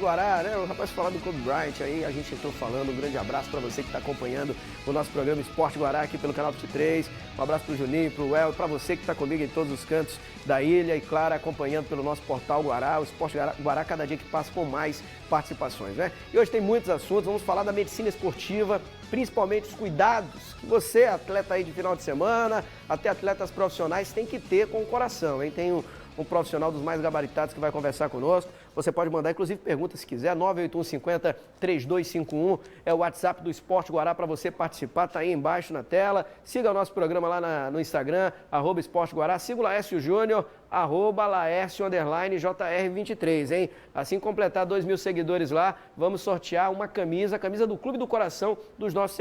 Guará, né? O rapaz falar do Kobe Bryant aí, a gente entrou falando. Um grande abraço para você que está acompanhando o nosso programa Esporte Guará aqui pelo canal 23. Um abraço para o Juninho, para o El, para você que está comigo em todos os cantos da ilha e, claro, acompanhando pelo nosso portal Guará, o Esporte Guará, cada dia que passa com mais participações, né? E hoje tem muitos assuntos, vamos falar da medicina esportiva, principalmente os cuidados que você, atleta aí de final de semana, até atletas profissionais, tem que ter com o coração, hein? Tem um profissional dos mais gabaritados que vai conversar conosco. Você pode mandar, inclusive, perguntas se quiser. 98150-3251 é o WhatsApp do Esporte Guará para você participar. Está aí embaixo na tela. Siga o nosso programa lá no Instagram, @Esporte Guará. Siga o Laércio Júnior, @Laércio_JR23, hein? Assim completar 2.000 seguidores lá, vamos sortear uma camisa, a camisa do Clube do Coração do nosso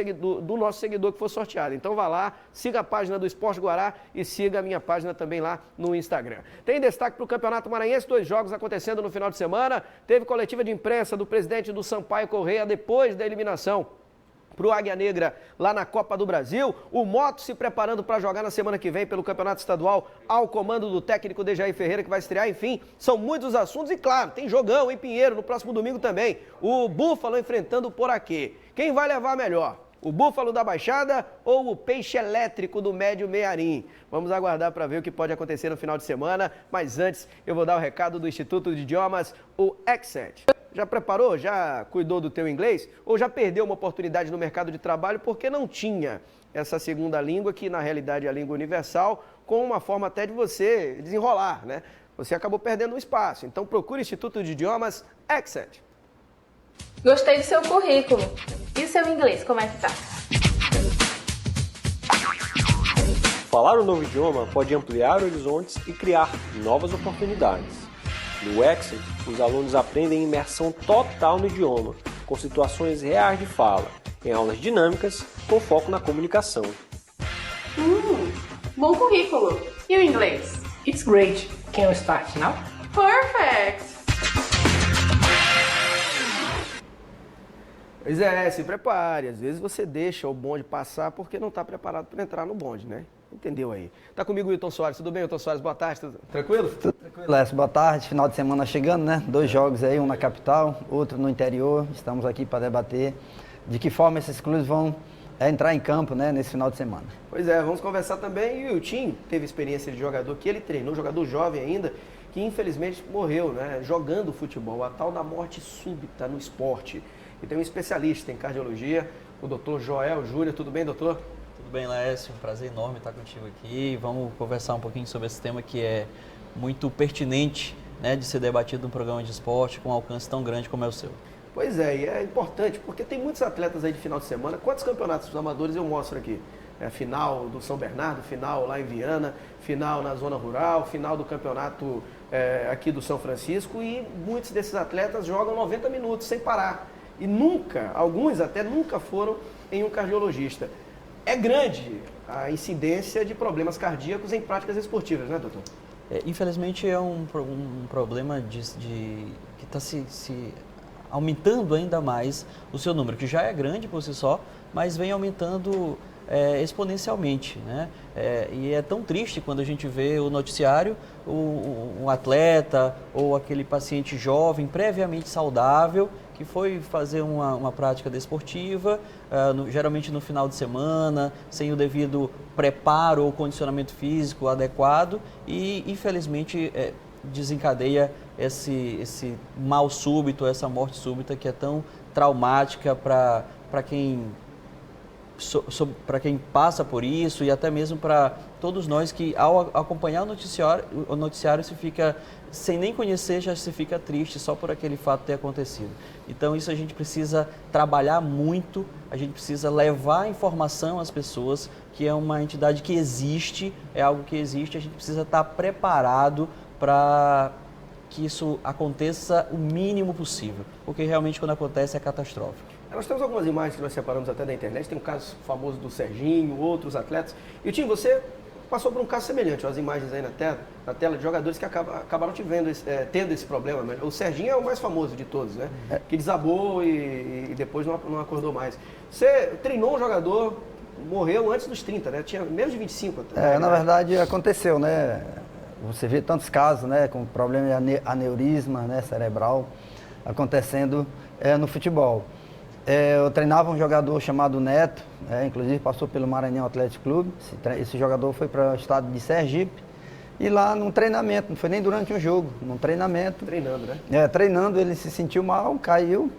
seguidor que for sorteado. Então vá lá, siga a página do Esporte Guará e siga a minha página também lá no Instagram. Tem destaque para o Campeonato Maranhense, 2 jogos acontecendo no final de semana. Teve coletiva de imprensa do presidente do Sampaio Corrêa depois da eliminação para o Águia Negra lá na Copa do Brasil. O Moto se preparando para jogar na semana que vem pelo Campeonato Estadual ao comando do técnico Dejair Ferreira, que vai estrear. Enfim, são muitos assuntos e, claro, tem jogão em Pinheiro no próximo domingo também. O Búfalo enfrentando o Poraquê. Quem vai levar melhor? O Búfalo da Baixada ou o Peixe Elétrico do Médio Mearim? Vamos aguardar para ver o que pode acontecer no final de semana, mas antes eu vou dar o recado do Instituto de Idiomas, o Accent. Já preparou? Já cuidou do teu inglês? Ou já perdeu uma oportunidade no mercado de trabalho porque não tinha essa segunda língua, que na realidade é a língua universal, com uma forma até de você desenrolar, né? Você acabou perdendo um espaço. Então procure o Instituto de Idiomas Accent. Gostei do seu currículo. E o seu inglês, como é que tá? Falar um novo idioma pode ampliar horizontes e criar novas oportunidades. No Accent, os alunos aprendem imersão total no idioma, com situações reais de fala, em aulas dinâmicas, com foco na comunicação. Bom currículo. E o inglês? It's great. Can we start now? Perfect! Pois é, se prepare. Às vezes você deixa o bonde passar porque não está preparado para entrar no bonde, né? Entendeu aí? Tá comigo o Wilton Soares. Tudo bem, Wilton Soares? Boa tarde. Tudo tranquilo? Tudo tranquilo, Lécio. Boa tarde. Final de semana chegando, né? 2 jogos aí, um na capital, outro no interior. Estamos aqui para debater de que forma esses clubes vão entrar em campo, né, nesse final de semana. Pois é, vamos conversar também. E o Tim teve experiência de jogador que ele treinou, jogador jovem ainda, que infelizmente morreu, né? Jogando futebol, a tal da morte súbita no esporte. E tem um especialista em cardiologia, o doutor Joel Júnior. Tudo bem, doutor? Tudo bem, Laércio? Um prazer enorme estar contigo aqui. Vamos conversar um pouquinho sobre esse tema que é muito pertinente, né, de ser debatido num programa de esporte com um alcance tão grande como é o seu. Pois é, e é importante porque tem muitos atletas aí de final de semana. Quantos campeonatos amadores eu mostro aqui? Final do São Bernardo, final lá em Viana, final na zona rural, final do campeonato aqui do São Francisco, e muitos desses atletas jogam 90 minutos sem parar. E nunca, alguns até nunca foram em um cardiologista. É grande a incidência de problemas cardíacos em práticas esportivas, né, doutor? Infelizmente é um problema que está se aumentando ainda mais o seu número, que já é grande por si só, mas vem aumentando exponencialmente, né? E é tão triste quando a gente vê o noticiário, um atleta ou aquele paciente jovem, previamente saudável, que foi fazer uma prática desportiva, geralmente no final de semana, sem o devido preparo ou condicionamento físico adequado, e infelizmente desencadeia esse mal súbito, essa morte súbita que é tão traumática para quem passa por isso, e até mesmo para todos nós que, ao acompanhar o noticiário se fica, sem nem conhecer, já se fica triste só por aquele fato ter acontecido. Então isso a gente precisa trabalhar muito, a gente precisa levar informação às pessoas, que é uma entidade que existe, é algo que existe, a gente precisa estar preparado para que isso aconteça o mínimo possível, porque realmente quando acontece é catastrófico. Nós temos algumas imagens que nós separamos até da internet, tem um caso famoso do Serginho, outros atletas. E, Tim, você passou por um caso semelhante, as imagens aí na tela de jogadores que acabaram tendo esse problema. O Serginho é o mais famoso de todos, né? Que desabou e depois não acordou mais. Você treinou um jogador, morreu antes dos 30, né? Tinha menos de 25. Na verdade, aconteceu, né? Você vê tantos casos, né? Com problema de aneurisma, né, cerebral. acontecendo no futebol. Eu treinava um jogador chamado Neto, inclusive passou pelo Maranhão Atlético Clube. Esse jogador foi para o estado de Sergipe. E lá num treinamento, não foi nem durante um jogo, num treinamento. Treinando, né? Treinando, ele se sentiu mal, caiu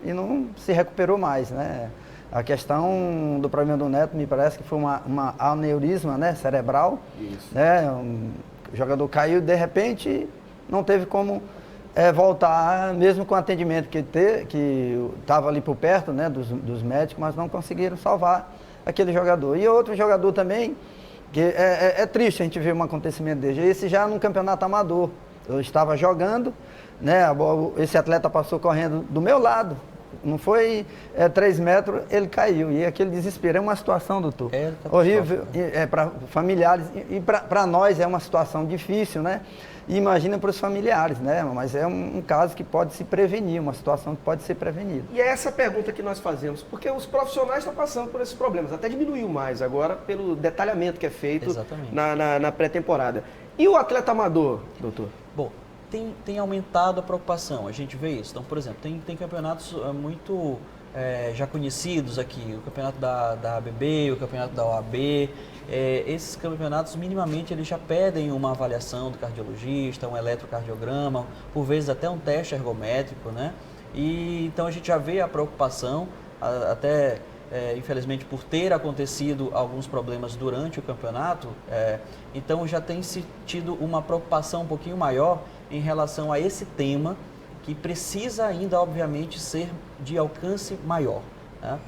e não se recuperou mais, né? A questão do problema do Neto me parece que foi uma aneurisma, né, cerebral. Isso. Né? O jogador caiu, de repente não teve como voltar, mesmo com o atendimento que estava ali por perto, né, dos médicos, mas não conseguiram salvar aquele jogador. E outro jogador também, que é triste a gente ver um acontecimento desse. Esse já num campeonato amador. Eu estava jogando, né, esse atleta passou correndo do meu lado. Não foi 3 metros, ele caiu. E aquele desespero é uma situação, doutor, horrível para familiares. E para nós é uma situação difícil, né? E imagina para os familiares, né? Mas é um caso que pode se prevenir, uma situação que pode ser prevenida. E é essa pergunta que nós fazemos, porque os profissionais estão passando por esses problemas. Até diminuiu mais agora pelo detalhamento que é feito na pré-temporada. E o atleta amador, doutor? Bom, tem aumentado a preocupação, a gente vê isso. Então, por exemplo, tem campeonatos muito já conhecidos aqui, o campeonato da ABB, o campeonato da OAB. Esses campeonatos, minimamente, eles já pedem uma avaliação do cardiologista, um eletrocardiograma, por vezes até um teste ergométrico, né? E então a gente já vê a preocupação, até infelizmente por ter acontecido alguns problemas durante o campeonato, então já tem se tido uma preocupação um pouquinho maior em relação a esse tema, que precisa ainda, obviamente, ser de alcance maior, né?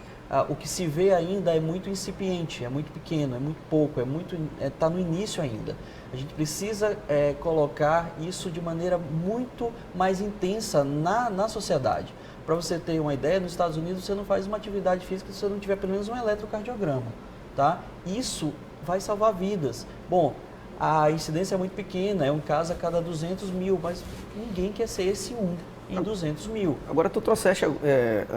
O que se vê ainda é muito incipiente, é muito pequeno, é muito pouco, está no início ainda. A gente precisa colocar isso de maneira muito mais intensa na sociedade. Para você ter uma ideia, nos Estados Unidos você não faz uma atividade física se você não tiver pelo menos um eletrocardiograma, tá? Isso vai salvar vidas. Bom, a incidência é muito pequena, é um caso a cada 200 mil, mas ninguém quer ser esse em 200 mil. Agora, tu trouxeste,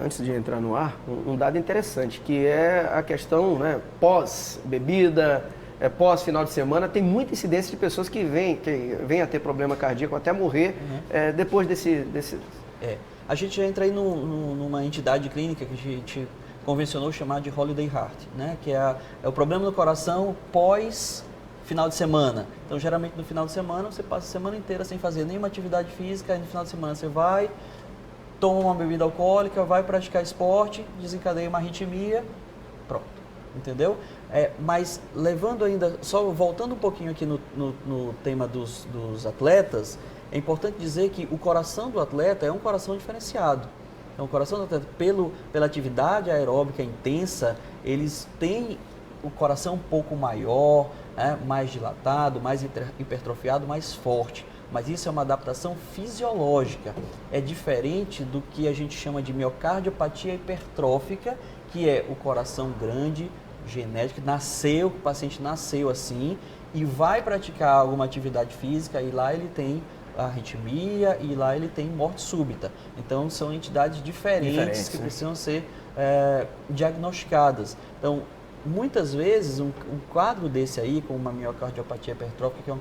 antes de entrar no ar, um dado interessante, que é a questão, né, pós-bebida, pós-final de semana. Tem muita incidência de pessoas que vêm a ter problema cardíaco, até morrer, depois desse... A gente entra aí numa entidade clínica que a gente convencionou chamar de Holiday Heart, né, que é o problema do coração pós final de semana. Então, geralmente no final de semana, você passa a semana inteira sem fazer nenhuma atividade física, aí no final de semana você vai, toma uma bebida alcoólica, vai praticar esporte, desencadeia uma arritmia, pronto, entendeu? Mas levando ainda, só voltando um pouquinho aqui no tema dos atletas, é importante dizer que o coração do atleta é um coração diferenciado. Então, o coração do atleta, pela atividade aeróbica intensa, eles têm o coração um pouco maior, mais dilatado, mais hipertrofiado, mais forte. Mas isso é uma adaptação fisiológica. É diferente do que a gente chama de miocardiopatia hipertrófica, que é o coração grande, genético, o paciente nasceu assim e vai praticar alguma atividade física e lá ele tem arritmia e lá ele tem morte súbita. Então, são entidades diferentes que precisam ser diagnosticadas. Então, muitas vezes, um quadro desse aí, com uma miocardiopatia hipertrófica, que é um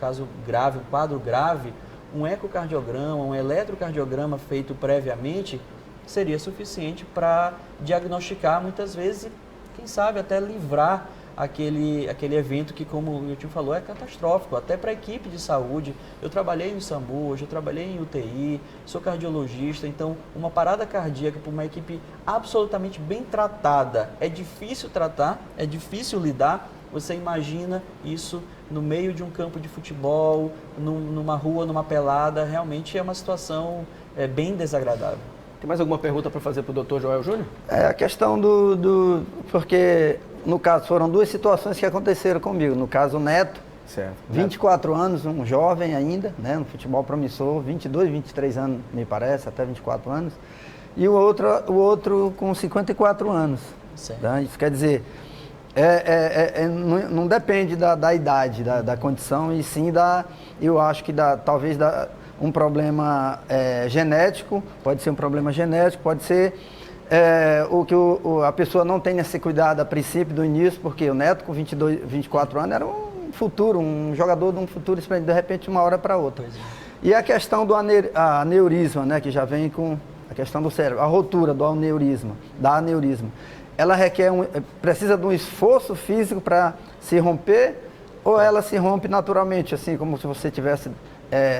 caso grave, um quadro grave, um ecocardiograma, um eletrocardiograma feito previamente, seria suficiente para diagnosticar muitas vezes e, quem sabe, até livrar aquele evento que, como o Milton falou, é catastrófico, até para a equipe de saúde. Eu trabalhei no SAMU, hoje eu trabalhei em UTI, sou cardiologista, então uma parada cardíaca para uma equipe absolutamente bem tratada é difícil tratar, é difícil lidar. Você imagina isso no meio de um campo de futebol, numa rua, numa pelada, realmente é uma situação bem desagradável. Tem mais alguma pergunta para fazer para o Dr. Joel Júnior? A questão porque, no caso, foram 2 situações que aconteceram comigo. No caso, o Neto, certo, 24 anos, um jovem ainda, né, no futebol promissor, 22, 23 anos, me parece, até 24 anos. E o outro com 54 anos. Tá? Isso quer dizer, não depende da idade, da condição, e sim eu acho que talvez um problema genético, pode ser um problema genético, pode ser a pessoa não tenha se cuidado a princípio do início, porque o Neto com 22, 24 anos era um jogador de um futuro esplêndido, de repente, de uma hora para outra. E a questão do aneurisma, né, que já vem com a questão do cérebro, a rotura do aneurisma, ela precisa de um esforço físico para se romper, ou ela se rompe naturalmente, assim como se você estivesse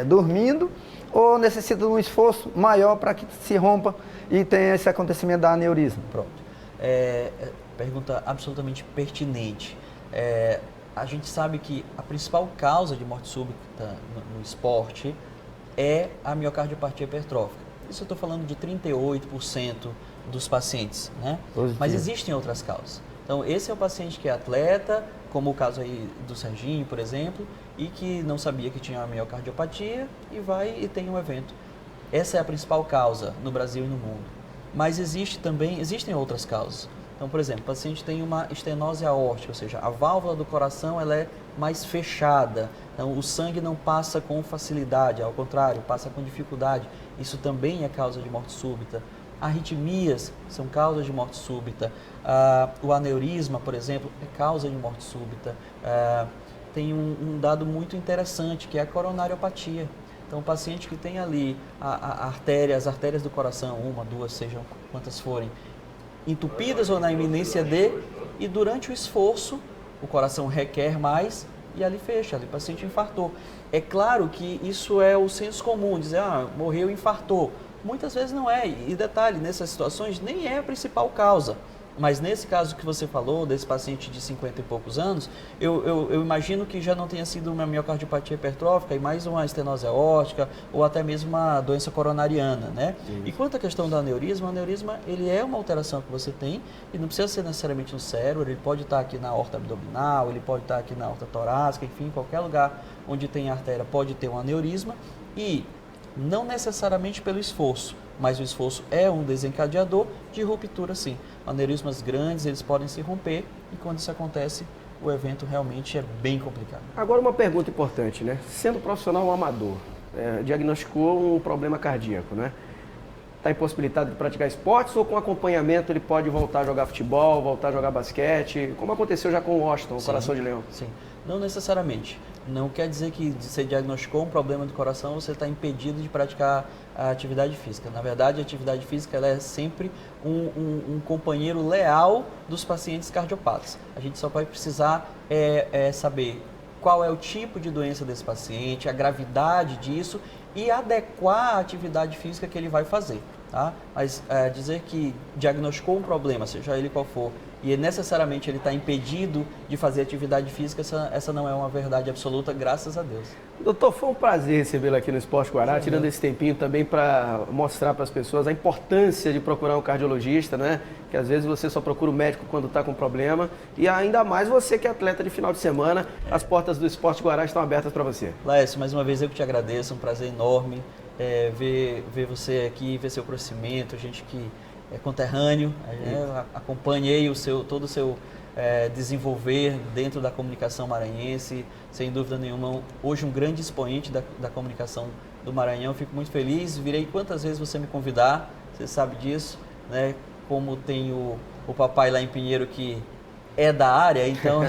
dormindo, ou necessita de um esforço maior para que se rompa e tenha esse acontecimento da aneurisma? Pronto. Pergunta absolutamente pertinente. A gente sabe que a principal causa de morte súbita no esporte é a miocardiopatia hipertrófica. Isso eu estou falando de 38% dos pacientes, né? Positivo. Mas existem outras causas. Então, esse é o paciente que é atleta, como o caso aí do Serginho, por exemplo, e que não sabia que tinha uma miocardiopatia e vai e tem um evento. Essa é a principal causa no Brasil e no mundo. Mas existem outras causas. Então, por exemplo, o paciente tem uma estenose aórtica, ou seja, a válvula do coração ela é mais fechada. Então, o sangue não passa com facilidade, ao contrário, passa com dificuldade. Isso também é causa de morte súbita. Arritmias são causas de morte súbita. O aneurisma, por exemplo, é causa de morte súbita. Tem um dado muito interessante, que é a coronariopatia. Então, o paciente que tem ali as artérias do coração, uma, duas, sejam quantas forem, entupidas ou na iminência de, e durante o esforço, o coração requer mais e ali fecha, ali o paciente infartou. É claro que isso é o senso comum, dizer, morreu e infartou. Muitas vezes não é, e detalhe, nessas situações nem é a principal causa. Mas nesse caso que você falou, desse paciente de 50 e poucos anos, eu imagino que já não tenha sido uma miocardiopatia hipertrófica e mais uma estenose aórtica ou até mesmo uma doença coronariana, né? E quanto à questão do aneurisma, o aneurisma ele é uma alteração que você tem e não precisa ser necessariamente no cérebro, ele pode estar aqui na aorta abdominal, ele pode estar aqui na aorta torácica, enfim, qualquer lugar onde tem artéria pode ter um aneurisma e não necessariamente pelo esforço, mas o esforço é um desencadeador de ruptura, sim. Aneurismas grandes, eles podem se romper e quando isso acontece, o evento realmente é bem complicado. Agora uma pergunta importante, né? Sendo profissional amador, diagnosticou um problema cardíaco, né? Está impossibilitado de praticar esportes ou com acompanhamento ele pode voltar a jogar futebol, voltar a jogar basquete, como aconteceu já com o Washington, o Coração de Leão? Sim, não necessariamente. Não quer dizer que você diagnosticou um problema do coração, você está impedido de praticar a atividade física. Na verdade, a atividade física ela é sempre um companheiro leal dos pacientes cardiopatas. A gente só vai precisar saber qual é o tipo de doença desse paciente, a gravidade disso e adequar a atividade física que ele vai fazer. Tá? Mas dizer que diagnosticou um problema, seja ele qual for, e necessariamente ele está impedido de fazer atividade física, essa não é uma verdade absoluta, graças a Deus. Doutor, foi um prazer recebê-lo aqui no Esporte Guará, tirando esse tempinho também para mostrar para as pessoas a importância de procurar um cardiologista, né? Que às vezes você só procura o médico quando está com problema, e ainda mais você que é atleta de final de semana, as portas do Esporte Guará estão abertas para você. Laércio, mais uma vez eu que te agradeço, um prazer enorme ver você aqui, ver seu crescimento, gente que é conterrâneo, acompanhei todo o seu desenvolver dentro da comunicação maranhense, sem dúvida nenhuma, hoje um grande expoente da comunicação do Maranhão, fico muito feliz, virei quantas vezes você me convidar, você sabe disso, né? Como tem o papai lá em Pinheiro que é da área, então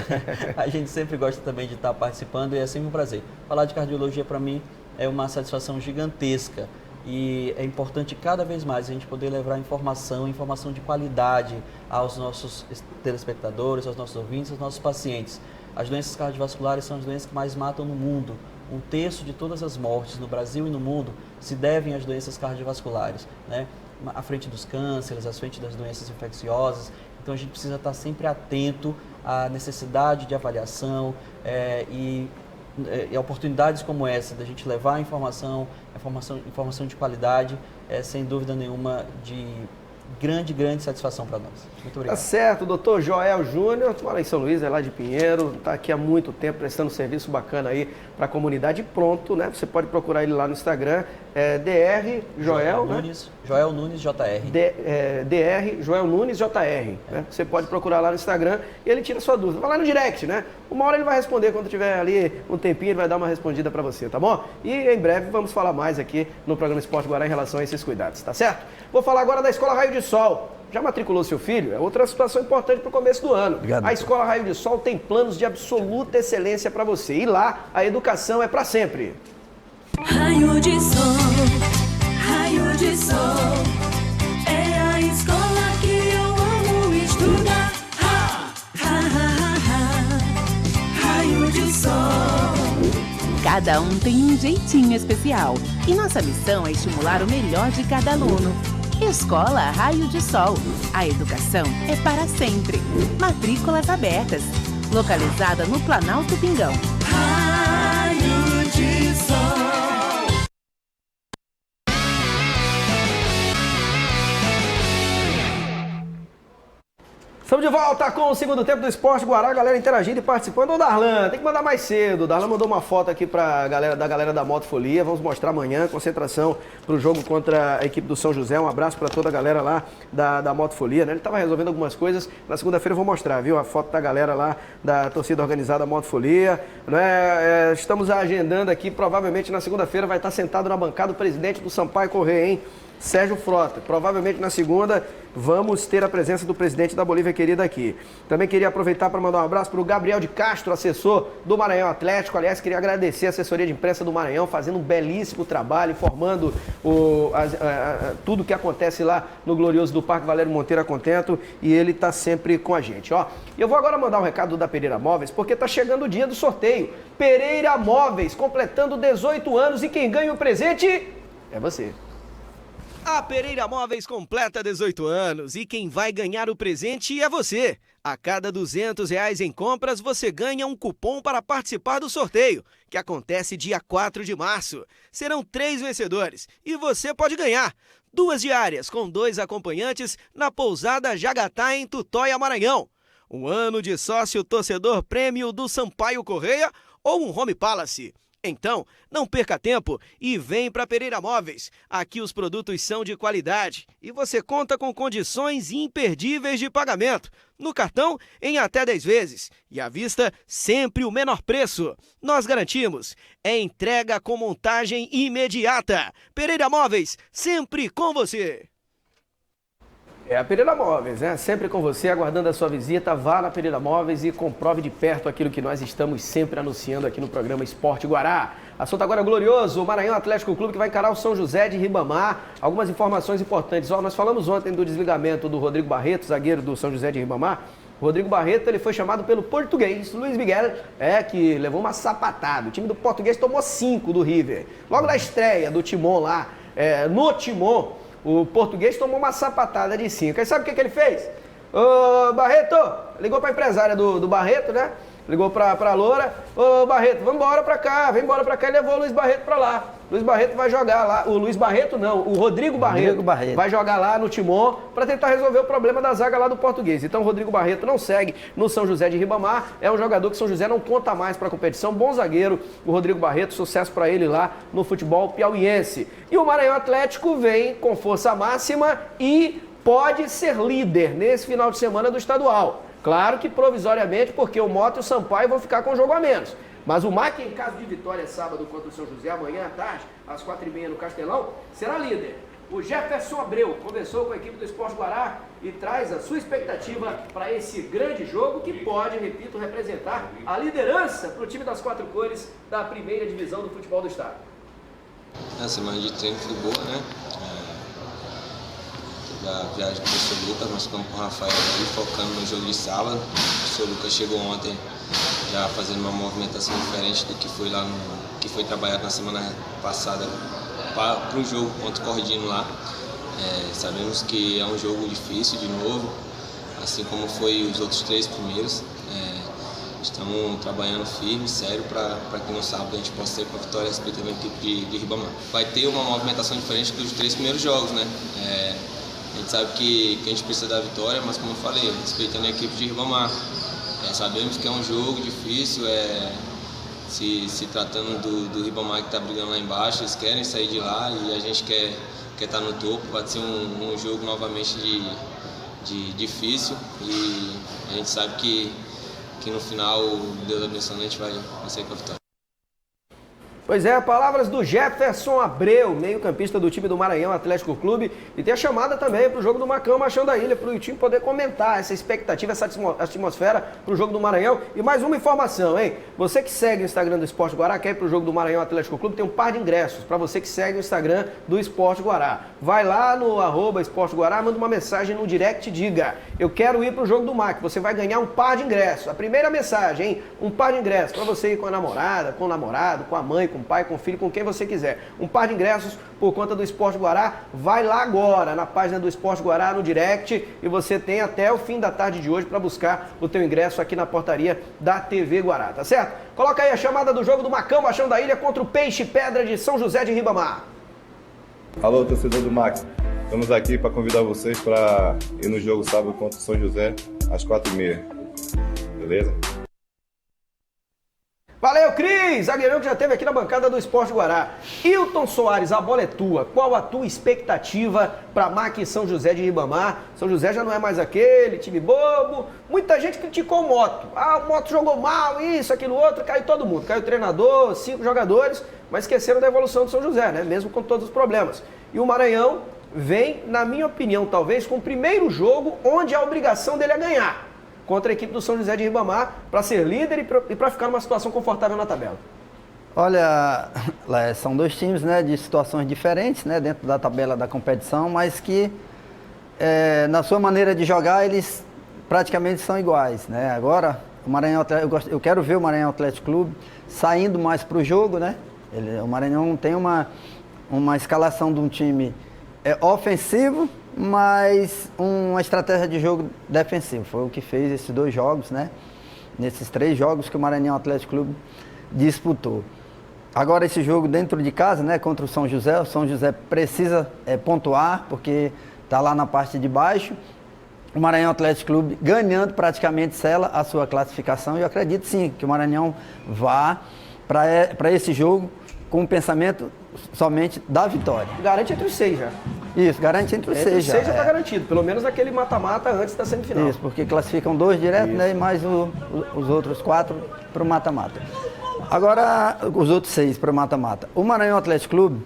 a gente sempre gosta também de estar participando e é sempre um prazer. Falar de cardiologia para mim é uma satisfação gigantesca. E é importante cada vez mais a gente poder levar informação de qualidade aos nossos telespectadores, aos nossos ouvintes, aos nossos pacientes. As doenças cardiovasculares são as doenças que mais matam no mundo. 1/3 de todas as mortes no Brasil e no mundo se devem às doenças cardiovasculares, né? À frente dos cânceres, à frente das doenças infecciosas. Então a gente precisa estar sempre atento à necessidade de avaliação e oportunidades como essa, da gente levar informação de qualidade, sem dúvida nenhuma de grande satisfação para nós. Muito obrigado. Tá certo, doutor Joel Júnior, mora em São Luís, é lá de Pinheiro, está aqui há muito tempo prestando um serviço bacana aí para a comunidade e pronto, né? Você pode procurar ele lá no Instagram, DR Joel, né? Nunes, Joel Nunes JR. DR Joel Nunes JR, né? Você pode procurar lá no Instagram e ele tira sua dúvida. Vai lá no direct, né? Uma hora ele vai responder, quando tiver ali um tempinho, ele vai dar uma respondida para você, tá bom? E em breve vamos falar mais aqui no programa Esporte Guará em relação a esses cuidados, tá certo? Vou falar agora da Escola Raio de Sol. Já matriculou seu filho? É outra situação importante para o começo do ano. Obrigado. A Escola Raio de Sol tem planos de absoluta excelência para você. E lá, a educação é para sempre. Raio de sol, raio de sol, é a escola que eu amo estudar. Raio de sol. Cada um tem um jeitinho especial e nossa missão é estimular o melhor de cada aluno. Escola Raio de Sol. A educação é para sempre. Matrículas abertas. Localizada no Planalto Pingão. Raio de sol. Estamos de volta com o segundo tempo do Esporte Guará, a galera interagindo e participando. Ô Darlan, tem que mandar mais cedo. O Darlan mandou uma foto aqui da galera da Motofolia. Vamos mostrar amanhã, concentração para o jogo contra a equipe do São José. Um abraço para toda a galera lá da Motofolia, né? Ele estava resolvendo algumas coisas. Na segunda-feira eu vou mostrar, viu? A foto da galera lá da torcida organizada Motofolia. Né? Estamos agendando aqui, provavelmente na segunda-feira vai estar sentado na bancada o presidente do Sampaio Corrêa, hein? Sérgio Frota. Provavelmente na segunda vamos ter a presença do presidente da Bolívia querida aqui. Também queria aproveitar para mandar um abraço para o Gabriel de Castro, assessor do Maranhão Atlético. Aliás, queria agradecer a assessoria de imprensa do Maranhão, fazendo um belíssimo trabalho, informando tudo o que acontece lá no glorioso do Parque Valério Monteiro a Contento, e ele está sempre com a gente. Ó, eu vou agora mandar um recado da Pereira Móveis, porque está chegando o dia do sorteio. Pereira Móveis, completando 18 anos, e quem ganha o presente é você. A Pereira Móveis completa 18 anos e quem vai ganhar o presente é você. A cada R$200 em compras, você ganha um cupom para participar do sorteio, que acontece dia 4 de março. Serão 3 vencedores e você pode ganhar 2 diárias com 2 acompanhantes na pousada Jagatá, em Tutóia, Maranhão. Um ano de sócio torcedor prêmio do Sampaio Corrêa ou um Home Palace. Então, não perca tempo e vem para Pereira Móveis. Aqui os produtos são de qualidade e você conta com condições imperdíveis de pagamento. No cartão, em até 10 vezes. E à vista, sempre o menor preço. Nós garantimos. É entrega com montagem imediata. Pereira Móveis, sempre com você. É a Pereira Móveis, né? Sempre com você, aguardando a sua visita. Vá na Pereira Móveis e comprove de perto aquilo que nós estamos sempre anunciando aqui no programa Esporte Guará. Assunto agora glorioso, o Maranhão Atlético Clube que vai encarar o São José de Ribamar. Algumas informações importantes. Ó, nós falamos ontem do desligamento do Rodrigo Barreto, zagueiro do São José de Ribamar. O Rodrigo Barreto, ele foi chamado pelo português Luiz Miguel, que levou uma sapatada. O time do português tomou 5 do River. Logo na estreia do Timon lá, no Timon, o português tomou uma sapatada de 5. Aí sabe o que ele fez? Ô, Barreto, ligou para a empresária do Barreto, né? Ligou para a Loura. Ô, Barreto, vem embora para cá e levou o Luiz Barreto para lá. Luiz Barreto vai jogar lá. O Luiz Barreto não, o Rodrigo Barreto vai jogar lá no Timon para tentar resolver o problema da zaga lá do português. Então o Rodrigo Barreto não segue no São José de Ribamar. É um jogador que São José não conta mais para a competição. Bom zagueiro, o Rodrigo Barreto, sucesso para ele lá no futebol piauiense. E o Maranhão Atlético vem com força máxima e pode ser líder nesse final de semana do estadual. Claro que provisoriamente, porque o Mota e o Sampaio vão ficar com um jogo a menos. Mas o MAC, em caso de vitória sábado contra o São José, amanhã à tarde, às 4h30 no Castelão, será líder. O Jefferson Abreu conversou com a equipe do Esporte Guará e traz a sua expectativa para esse grande jogo que pode, repito, representar a liderança para o time das 4 cores da primeira divisão do futebol do estado. A semana de treino foi boa, né? A viagem com o Sr. Lucas, nós ficamos com o Rafael aqui, focando no jogo de sábado. O Sr. Lucas chegou ontem já fazendo uma movimentação diferente do que foi lá que foi trabalhado na semana passada para o jogo contra o Cordino lá. Sabemos que é um jogo difícil de novo, assim como foi os outros 3 primeiros. Estamos trabalhando firme, sério, para que no sábado a gente possa ter com a vitória respeitando a equipe de Ribamar. Vai ter uma movimentação diferente dos 3 primeiros jogos, né? A gente sabe que a gente precisa da vitória, mas como eu falei, respeitando a equipe de Ribamar. Sabemos que é um jogo difícil, se tratando do Ribamar que está brigando lá embaixo, eles querem sair de lá e a gente quer estar no topo. Vai ser um jogo novamente difícil e a gente sabe que no final, Deus abençoando, a gente vai sair com a vitória. Pois é, palavras do Jefferson Abreu, meio-campista do time do Maranhão Atlético Clube. E tem a chamada também para o jogo do Macão, Machão da Ilha, para o time poder comentar essa expectativa, essa atmosfera para o jogo do Maranhão. E mais uma informação, hein? Você que segue o Instagram do Esporte Guará, quer ir para o jogo do Maranhão Atlético Clube, tem um par de ingressos para você que segue o Instagram do Esporte Guará. Vai lá no @Esporte Guará, manda uma mensagem no direct e diga: eu quero ir para o jogo do MAC. Você vai ganhar um par de ingressos. A primeira mensagem, hein? Um par de ingressos para você ir com a namorada, com o namorado, com a mãe, com o pai, com o filho, com quem você quiser. Um par de ingressos por conta do Esporte Guará. Vai lá agora na página do Esporte Guará, no direct, e você tem até o fim da tarde de hoje para buscar o teu ingresso aqui na portaria da TV Guará, tá certo? Coloca aí a chamada do jogo do Macão, Machão da Ilha contra o Peixe Pedra de São José de Ribamar. Alô, torcedor do Max. Estamos aqui para convidar vocês para ir no jogo sábado contra o São José às 4h30. Beleza? Valeu, Cris! Zagueirão que já esteve aqui na bancada do Esporte Guará. Hilton Soares, a bola é tua. Qual a tua expectativa para MAC e São José de Ribamar? São José já não é mais aquele time bobo. Muita gente criticou o Moto. Ah, o Moto jogou mal, isso, aquilo, outro. Caiu todo mundo. Caiu o treinador, 5 jogadores, mas esqueceram da evolução do São José, né? Mesmo com todos os problemas. E o Maranhão vem, na minha opinião, talvez, com o primeiro jogo onde a obrigação dele é ganhar contra a equipe do São José de Ribamar, para ser líder e para ficar numa situação confortável na tabela. Olha, são dois times, né, de situações diferentes, né, dentro da tabela da competição, mas que na sua maneira de jogar eles praticamente são iguais, né? Agora o Maranhão, eu quero ver o Maranhão Atlético Clube saindo mais para o jogo, né? O Maranhão tem uma escalação de um time ofensivo, mas uma estratégia de jogo defensivo. Foi o que fez esses 2 jogos, né? Nesses 3 jogos que o Maranhão Atlético Clube disputou. Agora esse jogo dentro de casa, né? Contra o São José precisa pontuar, porque está lá na parte de baixo. O Maranhão Atlético Clube ganhando praticamente sela a sua classificação. E eu acredito sim que o Maranhão vá para esse jogo com o pensamento somente da vitória. Garante entre os 6 já. Isso, garante entre os 6 já. Entre os 6 já está garantido, pelo menos naquele mata-mata antes da semifinal. Isso, porque classificam 2 direto, né, e mais os outros 4 para o mata-mata. Agora, os outros 6 para o mata-mata. O Maranhão Atlético Clube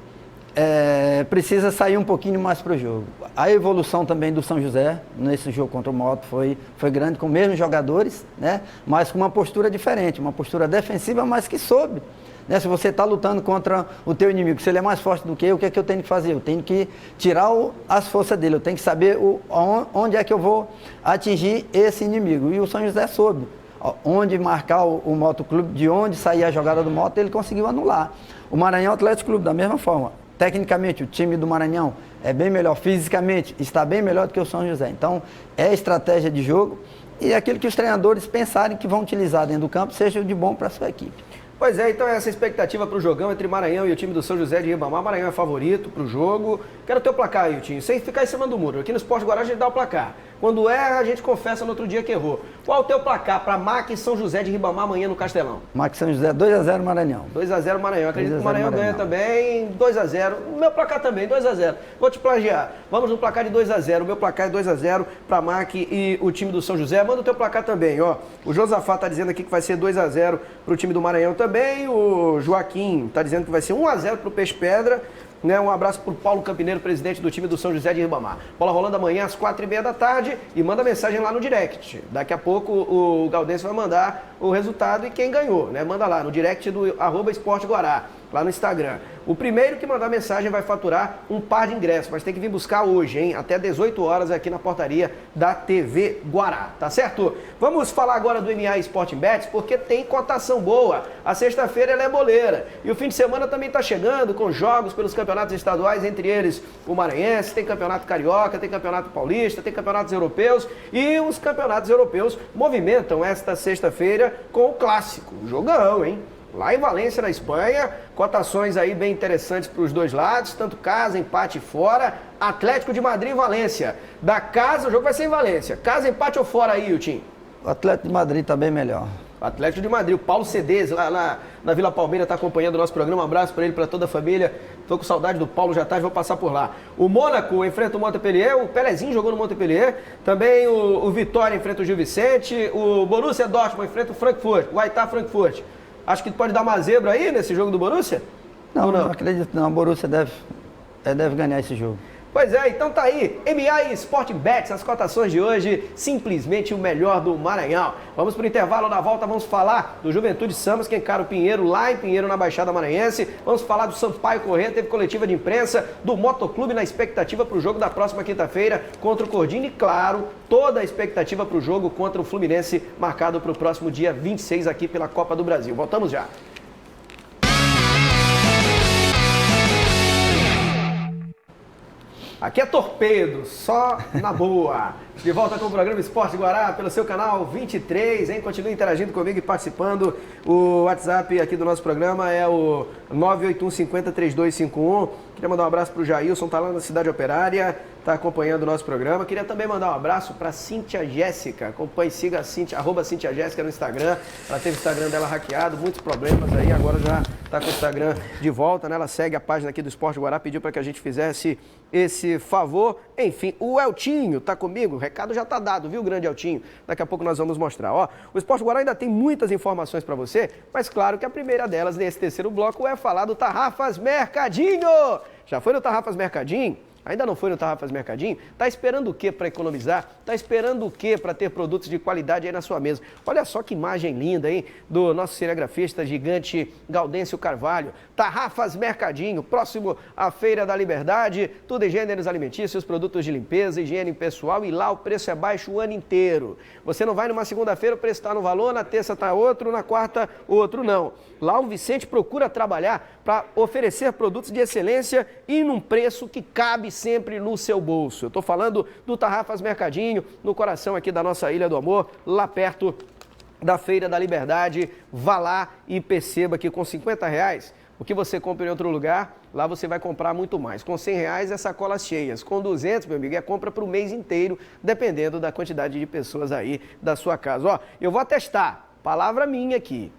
precisa sair um pouquinho mais para o jogo. A evolução também do São José, nesse jogo contra o Moto, foi grande, com os mesmos jogadores, né, mas com uma postura diferente, uma postura defensiva, mas que soube. Né? Se você está lutando contra o teu inimigo, se ele é mais forte do que eu, o que é que eu tenho que fazer? Eu tenho que tirar as forças dele, eu tenho que saber onde é que eu vou atingir esse inimigo. E o São José soube onde marcar o Motoclube, de onde sair a jogada do Moto, ele conseguiu anular. O Maranhão Atlético Clube, da mesma forma. Tecnicamente, o time do Maranhão é bem melhor, fisicamente está bem melhor do que o São José. Então, é estratégia de jogo e é aquilo que os treinadores pensarem que vão utilizar dentro do campo, seja de bom para a sua equipe. Pois é, então essa expectativa para o jogão entre Maranhão e o time do São José de Ribamar. Maranhão é favorito para o jogo. Quero o teu placar, Hilton, sem ficar em cima do muro. Aqui no Esporte Guará a gente dá o placar. Quando erra, a gente confessa no outro dia que errou. Qual o teu placar para MAC e São José de Ribamar amanhã no Castelão? MAC e São José, 2-0 Maranhão. 2-0 Maranhão. Acredito que o Maranhão ganha também, 2-0. O meu placar também, 2-0. Vou te plagiar. Vamos no placar de 2-0. O meu placar é 2-0 para MAC e o time do São José. Manda o teu placar também, ó. O Josafá tá dizendo aqui que vai ser 2-0 para o time do Maranhão também. O Joaquim está dizendo que vai ser 1-0 para o Peixe Pedra. Né? Um abraço para o Paulo Campineiro, presidente do time do São José de Ribamar. Bola rolando amanhã às 4h30 da tarde e manda mensagem lá no direct. Daqui a pouco o Galdense vai mandar o resultado e quem ganhou, né? Manda lá no direct do @Esporte Guará, lá no Instagram. O primeiro que mandar mensagem vai faturar um par de ingressos, mas tem que vir buscar hoje, hein? Até 18 horas aqui na portaria da TV Guará, tá certo? Vamos falar agora do MA Sporting Bets, porque tem cotação boa. A sexta-feira ela é boleira. E o fim de semana também tá chegando com jogos pelos campeonatos estaduais, entre eles o Maranhense, tem campeonato carioca, tem campeonato paulista, tem campeonatos europeus. E os campeonatos europeus movimentam esta sexta-feira com o clássico. Jogão, hein? Lá em Valência, na Espanha, cotações aí bem interessantes para os dois lados, tanto casa, empate e fora, Atlético de Madrid e Valência. Da casa, o jogo vai ser em Valência. Casa, empate ou fora aí, Hilton? O Atlético de Madrid está bem melhor. Atlético de Madrid, o Paulo Cedês, lá na Vila Palmeira, está acompanhando o nosso programa. Um abraço para ele, para toda a família. Estou com saudade do Paulo, já tarde, vou passar por lá. O Mônaco enfrenta o Montpellier, o Pelezinho jogou no Montpellier. Também o Vitória enfrenta o Gil Vicente. O Borussia Dortmund enfrenta o Frankfurt, o Eintracht Frankfurt. Acho que pode dar uma zebra aí nesse jogo do Borussia? Não, não acredito não. O Borussia deve ganhar esse jogo. Pois é, então tá aí, MA e Sport Bets, as cotações de hoje, simplesmente o melhor do Maranhão. Vamos pro intervalo, na volta vamos falar do Juventude Samas, que encara o Pinheiro lá em Pinheiro, na Baixada Maranhense. Vamos falar do Sampaio Corrêa, teve coletiva de imprensa, do Motoclube na expectativa pro jogo da próxima quinta-feira contra o Cordini e, claro, toda a expectativa pro jogo contra o Fluminense, marcado pro próximo dia 26 aqui pela Copa do Brasil. Voltamos já. Aqui é torpedo, só na boa. De volta com o programa Esporte Guará pelo seu canal 23, hein? Continue interagindo comigo e participando. O WhatsApp aqui do nosso programa é o 981503251. Queria mandar um abraço para o Jailson, tá lá na Cidade Operária, tá acompanhando o nosso programa. Queria também mandar um abraço para Cíntia Jéssica. Acompanhe, siga a Cíntia, @Cíntia Jéssica no Instagram. Ela teve o Instagram dela hackeado, muitos problemas aí, agora já tá com o Instagram de volta, né? Ela segue a página aqui do Esporte Guará, pediu para que a gente fizesse esse favor. Enfim, o Eltinho tá comigo, o recado já tá dado, viu, grande Eltinho? Daqui a pouco nós vamos mostrar. Ó, o Esporte Guará ainda tem muitas informações para você, mas claro que a primeira delas nesse terceiro bloco é falar do Tarrafas Mercadinho. Já foi no Tarrafas Mercadinho? Ainda não foi no Tarrafas Mercadinho? Tá esperando o quê para economizar? Tá esperando o quê para ter produtos de qualidade aí na sua mesa? Olha só que imagem linda, hein? Do nosso cinegrafista gigante Gaudêncio Carvalho. Tarrafas Mercadinho, próximo à Feira da Liberdade. Tudo em gêneros alimentícios, produtos de limpeza, higiene pessoal, e lá o preço é baixo o ano inteiro. Você não vai numa segunda-feira, o preço está no valor, na terça está outro, na quarta outro não. Lá o Vicente procura trabalhar para oferecer produtos de excelência e num preço que cabe sempre no seu bolso. Eu estou falando do Tarrafas Mercadinho, no coração aqui da nossa Ilha do Amor, lá perto da Feira da Liberdade. Vá lá e perceba que com R$50, o que você compra em outro lugar, lá você vai comprar muito mais. Com R$100 é sacolas cheias. Com 200, meu amigo, é compra para o mês inteiro, dependendo da quantidade de pessoas aí da sua casa. Ó, eu vou atestar, palavra minha aqui.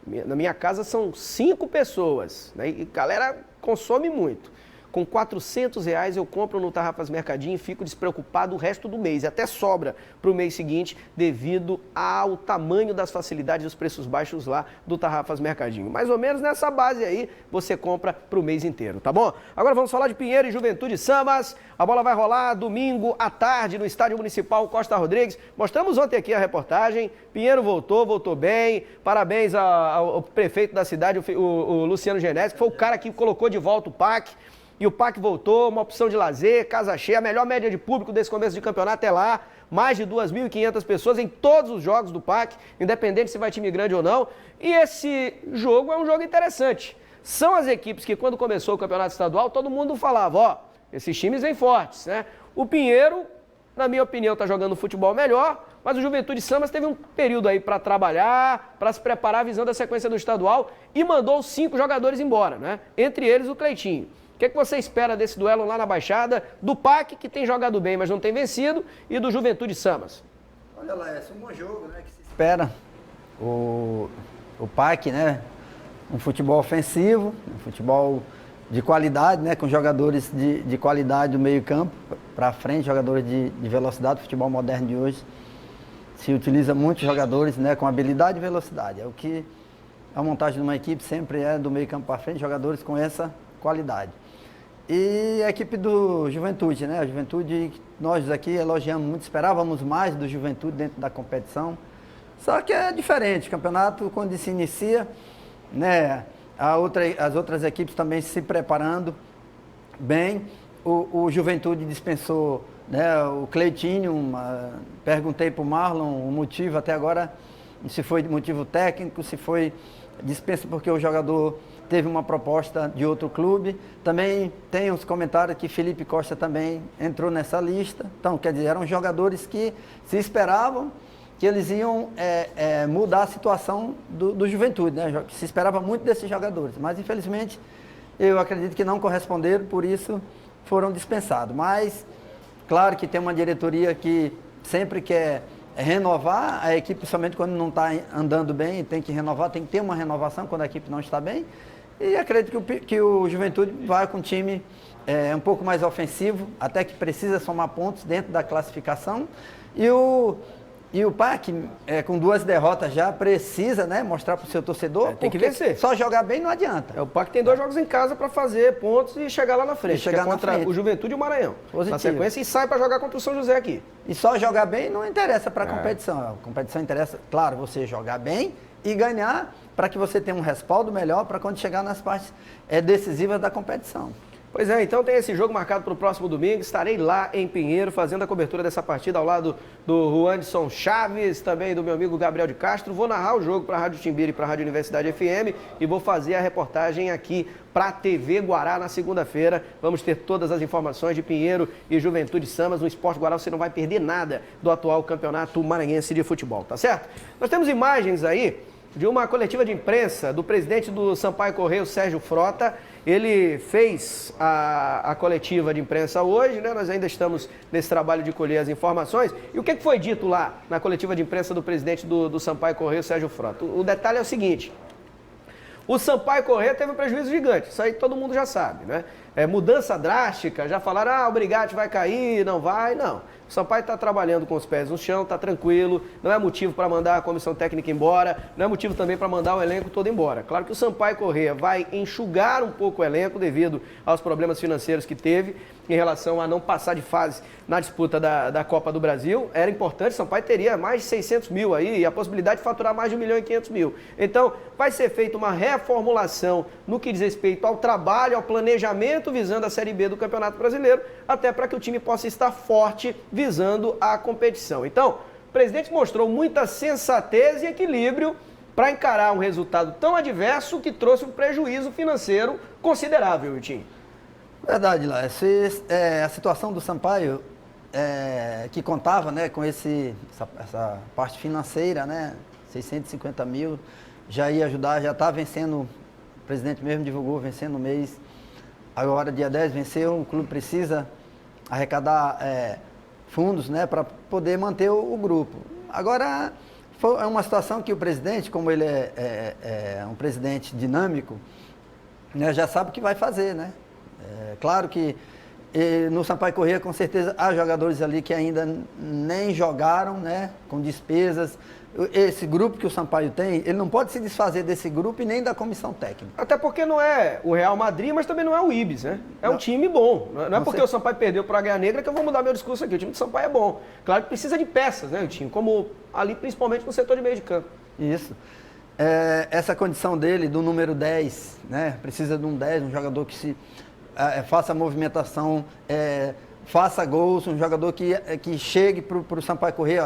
Na minha casa são 5 pessoas, né? E a galera consome muito. Com R$400 eu compro no Tarrafas Mercadinho e fico despreocupado o resto do mês. E até sobra para o mês seguinte, devido ao tamanho das facilidades e os preços baixos lá do Tarrafas Mercadinho. Mais ou menos nessa base aí, você compra para o mês inteiro, tá bom? Agora vamos falar de Pinheiro e Juventude Samas. A bola vai rolar domingo à tarde no Estádio Municipal Costa Rodrigues. Mostramos ontem aqui a reportagem. Pinheiro voltou bem. Parabéns ao prefeito da cidade, o Luciano Genésio, que foi o cara que colocou de volta o PAC. E o PAC voltou, uma opção de lazer, casa cheia, a melhor média de público desse começo de campeonato é lá. Mais de 2.500 pessoas em todos os jogos do PAC, independente se vai time grande ou não. E esse jogo é um jogo interessante. São as equipes que, quando começou o campeonato estadual, todo mundo falava, ó, esses times vêm fortes, né? O Pinheiro, na minha opinião, está jogando futebol melhor, mas o Juventude Samas teve um período aí para trabalhar, para se preparar visando a sequência do estadual e mandou 5 jogadores embora, né? Entre eles o Cleitinho. O que você espera desse duelo lá na Baixada, do PAC, que tem jogado bem, mas não tem vencido, e do Juventude Samas? Olha lá, é um bom jogo, né, que se espera. O PAC, né, um futebol ofensivo, um futebol de qualidade, né, com jogadores de qualidade do meio campo para frente, jogadores de velocidade. O futebol moderno de hoje se utiliza muitos jogadores, né, com habilidade e velocidade. É o que a montagem de uma equipe sempre é do meio campo para frente, jogadores com essa qualidade. E a equipe do Juventude, né? A Juventude, nós aqui elogiamos muito, esperávamos mais do Juventude dentro da competição. Só que é diferente, o campeonato quando se inicia, né? As outras equipes também se preparando bem. O Juventude dispensou, né, o Cleitinho, perguntei para o Marlon o motivo até agora, se foi motivo técnico, se foi dispensa porque o jogador teve uma proposta de outro clube. Também tem os comentários que Felipe Costa também entrou nessa lista. Então, quer dizer, eram jogadores que se esperavam que eles iam mudar a situação do Juventude, né? Se esperava muito desses jogadores, mas infelizmente eu acredito que não corresponderam, por isso foram dispensados. Mas, claro que tem uma diretoria que sempre quer renovar a equipe, principalmente quando não está andando bem, tem que renovar, tem que ter uma renovação quando a equipe não está bem. E acredito que o Juventude vai com um time um pouco mais ofensivo, até que precisa somar pontos dentro da classificação. E E o Parque, com 2 derrotas já, precisa, né, mostrar para o seu torcedor. Tem que vencer. Só jogar bem não adianta. O Parque tem 2 jogos em casa para fazer pontos e chegar lá na frente. Chegar que é contra o Juventude e o Maranhão. Positivo. Na sequência, e sai para jogar contra o São José aqui. E só jogar bem não interessa para a competição. A competição interessa, claro, você jogar bem e ganhar para que você tenha um respaldo melhor para quando chegar nas partes decisivas da competição. Pois é, então tem esse jogo marcado para o próximo domingo. Estarei lá em Pinheiro fazendo a cobertura dessa partida ao lado do Juanderson Chaves, também do meu amigo Gabriel de Castro. Vou narrar o jogo para a Rádio Timbira e para a Rádio Universidade FM e vou fazer a reportagem aqui para a TV Guará na segunda-feira. Vamos ter todas as informações de Pinheiro e Juventude Samas. No Esporte Guará você não vai perder nada do atual campeonato maranhense de futebol, tá certo? Nós temos imagens aí de uma coletiva de imprensa do presidente do Sampaio Correia, Sérgio Frota. Ele fez a coletiva de imprensa hoje, né? Nós ainda estamos nesse trabalho de colher as informações. E o que foi dito lá na coletiva de imprensa do presidente do Sampaio Correia, Sérgio Frota? O detalhe é o seguinte: o Sampaio Correia teve um prejuízo gigante, isso aí todo mundo já sabe, né? Mudança drástica, já falaram, o Brigatti vai cair, não vai, não. O Sampaio está trabalhando com os pés no chão, está tranquilo, não é motivo para mandar a comissão técnica embora, não é motivo também para mandar o elenco todo embora. Claro que o Sampaio Correia vai enxugar um pouco o elenco devido aos problemas financeiros que teve em relação a não passar de fase na disputa da Copa do Brasil. Era importante, o Sampaio teria mais de 600 mil aí e a possibilidade de faturar mais de 1.500.000. Então, vai ser feita uma reformulação no que diz respeito ao trabalho, ao planejamento visando a Série B do Campeonato Brasileiro, até para que o time possa estar forte visando a competição. Então, o presidente mostrou muita sensatez e equilíbrio para encarar um resultado tão adverso que trouxe um prejuízo financeiro considerável, Vitinho. Verdade, lá. A situação do Sampaio, que contava, né, com essa parte financeira, né, 650 mil, já ia ajudar, já está vencendo, o presidente mesmo divulgou, vencendo o mês. Agora, dia 10, venceu, o clube precisa arrecadar fundos, né, para poder manter o grupo. Agora, é uma situação que o presidente, como ele é um presidente dinâmico, né, já sabe o que vai fazer, né? Claro que no Sampaio Correia, com certeza, há jogadores ali que ainda nem jogaram, né, com despesas. Esse grupo que o Sampaio tem, ele não pode se desfazer desse grupo e nem da comissão técnica. Até porque não é o Real Madrid, mas também não é o Ibis, né? É um time bom. Não é porque o Sampaio perdeu para a Águia Negra que eu vou mudar meu discurso aqui. O time do Sampaio é bom. Claro que precisa de peças, né, o time? Como ali, principalmente no setor de meio de campo. Isso. Essa condição dele, do número 10, né? Precisa de um 10, um jogador que faça movimentação, faça gols, um jogador que chegue para o Sampaio Correia,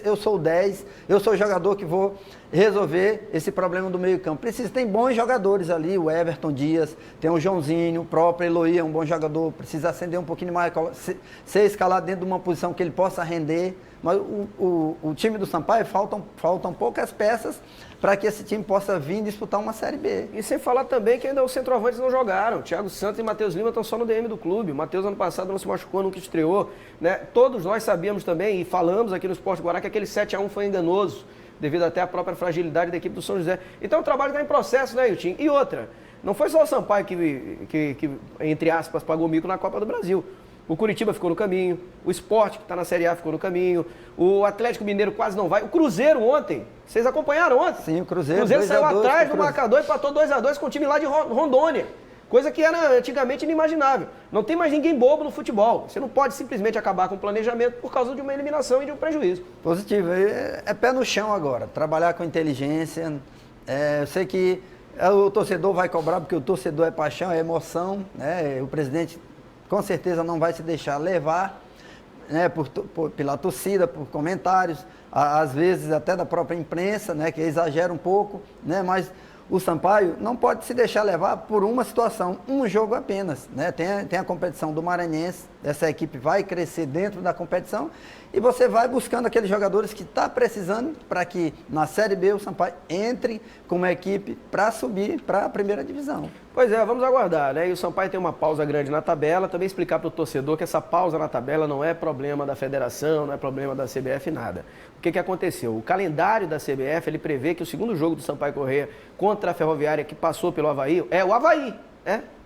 eu sou o 10, eu sou o jogador que vou resolver esse problema do meio campo. Tem bons jogadores ali, o Everton Dias, tem o Joãozinho, o próprio Eloy é um bom jogador, precisa acender um pouquinho mais, ser escalado dentro de uma posição que ele possa render, mas o time do Sampaio faltam poucas peças para que esse time possa vir disputar uma Série B. E sem falar também que ainda os centroavantes não jogaram. Thiago Santos e Matheus Lima estão só no DM do clube. O Matheus ano passado não se machucou, nunca estreou, né? Todos nós sabíamos também e falamos aqui no Esporte Guará que aquele 7-1 foi enganoso, devido até à própria fragilidade da equipe do São José. Então o trabalho está em processo, né, Hilton? E outra, não foi só o Sampaio que, entre aspas, pagou mico na Copa do Brasil. O Curitiba ficou no caminho, o Sport, que está na Série A, ficou no caminho, o Atlético Mineiro quase não vai, o Cruzeiro ontem, vocês acompanharam ontem? Sim, o Cruzeiro saiu atrás do marcador e empatou 2-2 com o time lá de Rondônia, coisa que era antigamente inimaginável. Não tem mais ninguém bobo no futebol, você não pode simplesmente acabar com o planejamento por causa de uma eliminação e de um prejuízo. Positivo, é pé no chão agora, trabalhar com inteligência, eu sei que o torcedor vai cobrar, porque o torcedor é paixão, é emoção, né? O presidente com certeza não vai se deixar levar, né, pela torcida, por comentários, às vezes até da própria imprensa, né, que exagera um pouco, né, mas o Sampaio não pode se deixar levar por uma situação, um jogo apenas, né? Tem a competição do Maranhense, essa equipe vai crescer dentro da competição e você vai buscando aqueles jogadores que está precisando para que na Série B o Sampaio entre com uma equipe para subir para a primeira divisão. Pois é, vamos aguardar, né? E o Sampaio tem uma pausa grande na tabela, também explicar para o torcedor que essa pausa na tabela não é problema da federação, não é problema da CBF, nada. O que aconteceu? O calendário da CBF, ele prevê que o segundo jogo do Sampaio Correia contra a Ferroviária, que passou pelo Avaí, é o Avaí,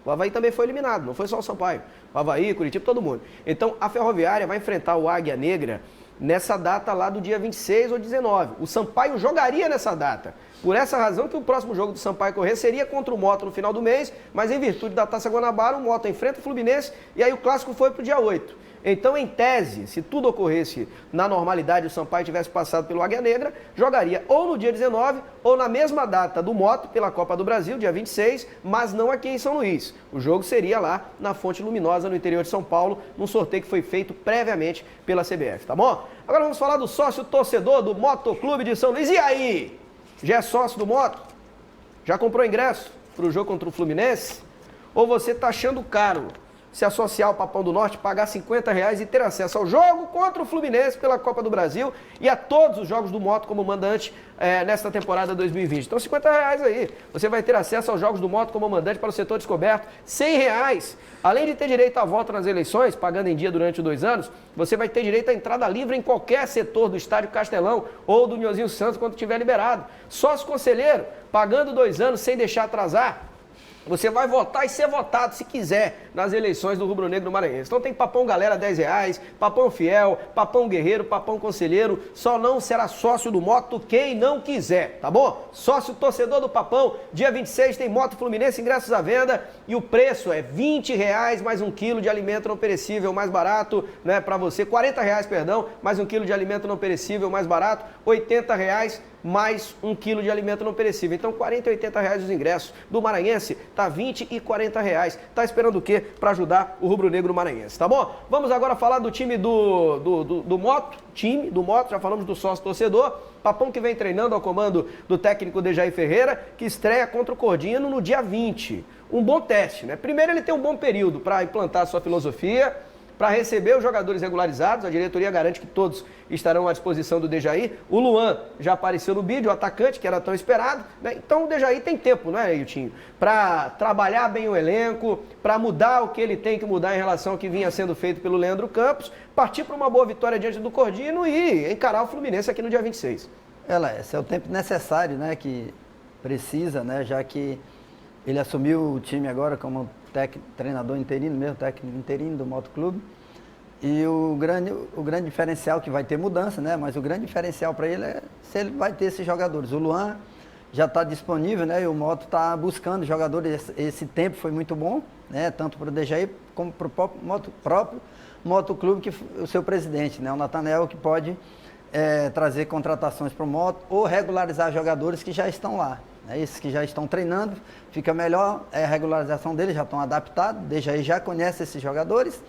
O Avaí também foi eliminado, não foi só o Sampaio. O Avaí, Curitiba, todo mundo. Então, a Ferroviária vai enfrentar o Águia Negra nessa data lá do dia 26 ou 19. O Sampaio jogaria nessa data. Por essa razão que o próximo jogo do Sampaio Corrêa seria contra o Moto no final do mês, mas em virtude da Taça Guanabara, o Moto enfrenta o Fluminense e aí o clássico foi para o dia 8. Então, em tese, se tudo ocorresse na normalidade, o Sampaio tivesse passado pelo Águia Negra, jogaria ou no dia 19 ou na mesma data do Moto pela Copa do Brasil, dia 26, mas não aqui em São Luís. O jogo seria lá na Fonte Luminosa, no interior de São Paulo, num sorteio que foi feito previamente pela CBF, tá bom? Agora vamos falar do sócio torcedor do Motoclube de São Luís. E aí? Já é sócio do Moto? Já comprou ingresso para o jogo contra o Fluminense? Ou você está achando caro se associar ao Papão do Norte, pagar R$50 e ter acesso ao jogo contra o Fluminense pela Copa do Brasil e a todos os jogos do Moto como mandante nesta temporada 2020. Então, R$50 aí. Você vai ter acesso aos jogos do Moto como mandante para o setor descoberto, R$100. Além de ter direito à volta nas eleições, pagando em dia durante 2 anos, você vai ter direito à entrada livre em qualquer setor do Estádio Castelão ou do Nhozinho Santos quando tiver liberado. Sócio conselheiro, pagando 2 anos sem deixar atrasar. Você vai votar e ser votado, se quiser, nas eleições do Rubro Negro Maranhense. Então tem Papão Galera R$10, Papão Fiel, Papão Guerreiro, Papão Conselheiro. Só não será sócio do Moto quem não quiser, tá bom? Sócio torcedor do Papão, dia 26 tem Moto Fluminense, ingressos à venda. E o preço é R$20 mais 1 quilo de alimento não perecível, mais barato, né, para você. R$40, perdão, mais 1 quilo de alimento não perecível, mais barato. R$80 mais 1 quilo de alimento não perecível. Então, R$40 e R$80 os ingressos. Do Maranhense, tá R$20 e R$40. Tá esperando o quê para ajudar o Rubro Negro Maranhense, tá bom? Vamos agora falar do time do Moto. Time do Moto, já falamos do sócio torcedor. Papão que vem treinando ao comando do técnico Dejaí Ferreira, que estreia contra o Cordino no dia 20. Um bom teste, né? Primeiro, ele tem um bom período para implantar a sua filosofia, para receber os jogadores regularizados. A diretoria garante que todos estarão à disposição do Dejaí. O Luan já apareceu no vídeo, o atacante, que era tão esperado, né? Então o Dejaí tem tempo, né, Iltinho, para trabalhar bem o elenco, para mudar o que ele tem que mudar em relação ao que vinha sendo feito pelo Leandro Campos, partir para uma boa vitória diante do Cordino e encarar o Fluminense aqui no dia 26. Esse é o tempo necessário, né, que precisa, né, já que ele assumiu o time agora como treinador interino, mesmo técnico interino do Motoclube. E o grande diferencial, que vai ter mudança, né? Mas o grande diferencial para ele é se ele vai ter esses jogadores. O Luan já está disponível, né? E o Moto está buscando jogadores. Esse tempo foi muito bom, né? Tanto para o Dejaí como para o próprio Motoclube, que o seu presidente, né? O Nathanael, que pode trazer contratações para o Moto ou regularizar jogadores que já estão lá. Esses que já estão treinando, fica melhor a regularização deles, já estão adaptados, Dejaí já conhece esses jogadores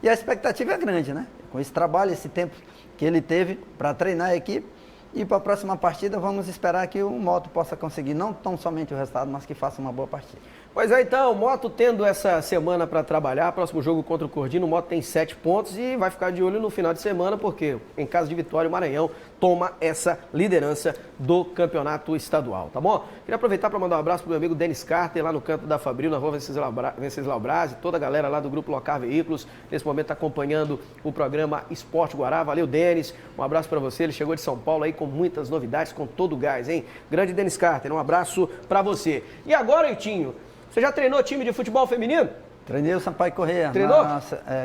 e a expectativa é grande, né? Com esse trabalho, esse tempo que ele teve para treinar a equipe e para a próxima partida vamos esperar que o Moto possa conseguir não tão somente o resultado, mas que faça uma boa partida. Pois é, então, o Moto tendo essa semana para trabalhar, próximo jogo contra o Cordino, o Moto tem 7 pontos e vai ficar de olho no final de semana, porque em caso de vitória o Maranhão toma essa liderança do campeonato estadual, tá bom? Queria aproveitar para mandar um abraço pro meu amigo Denis Carter, lá no canto da Fabril, na rua Venceslau Braz, e toda a galera lá do Grupo Locar Veículos, nesse momento tá acompanhando o programa Esporte Guará. Valeu, Denis, um abraço para você, ele chegou de São Paulo aí com muitas novidades, com todo o gás, hein? Grande Denis Carter, um abraço para você. E agora, Itinho, você já treinou time de futebol feminino? Treinei o Sampaio Corrêa, treinou?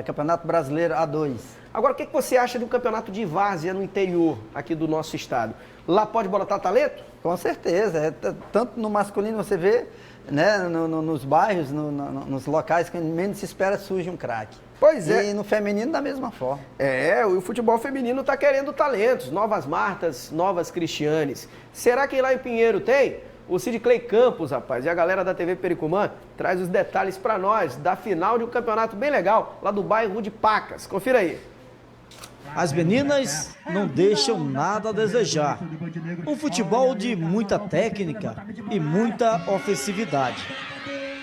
Campeonato Brasileiro A2. Agora, o que você acha de um campeonato de várzea no interior aqui do nosso estado? Lá pode botar talento? Com certeza. Tanto no masculino você vê, né, nos bairros, nos locais que menos se espera, surge um craque. Pois é. E no feminino da mesma forma. O futebol feminino está querendo talentos, novas Martas, novas Cristianes. Será que lá em Pinheiro tem? O Cid Clay Campos, rapaz, e a galera da TV Pericumã traz os detalhes para nós da final de um campeonato bem legal, lá do bairro de Pacas. Confira aí. As meninas não deixam nada a desejar. Um futebol de muita técnica e muita ofensividade.